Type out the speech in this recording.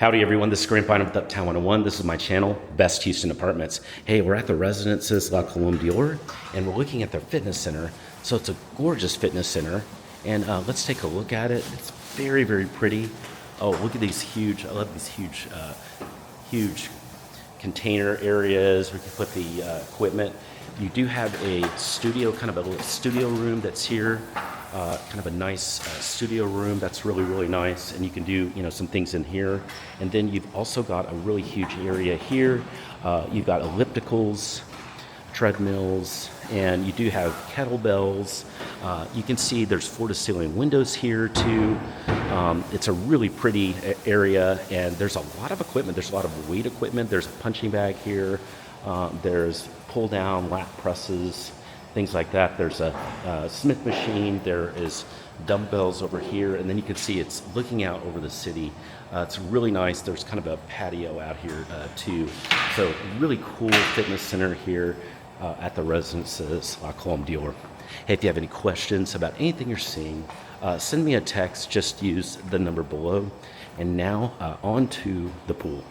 Howdy everyone, this is Grandpa with Uptown 101. This is my channel, Best Houston Apartments. Hey, we're at the Residences La Colombe and we're looking at their fitness center. So it's a gorgeous fitness center and let's take a look at it. It's very, very pretty. Oh, look at these huge, I love these huge container areas where you can put the equipment. You do have a studio, kind of a little studio room that's here. Kind of a nice studio room that's really, really nice, and you can do some things in here. And then you've also got a really huge area here. You've got ellipticals, treadmills, and you do have kettlebells. You can see there's floor-to-ceiling windows here too. It's a really pretty area, and there's a lot of equipment. There's a lot of weight equipment. There's a punching bag here. There's pull-down lat presses, things like that. There's a Smith machine. There is dumbbells over here, and then you can see it's looking out over the city. It's really nice. There's kind of a patio out here too. So really cool fitness center here at the Residences La Colombe. Hey, if you have any questions about anything you're seeing, send me a text. Just use the number below. And now on to the pool.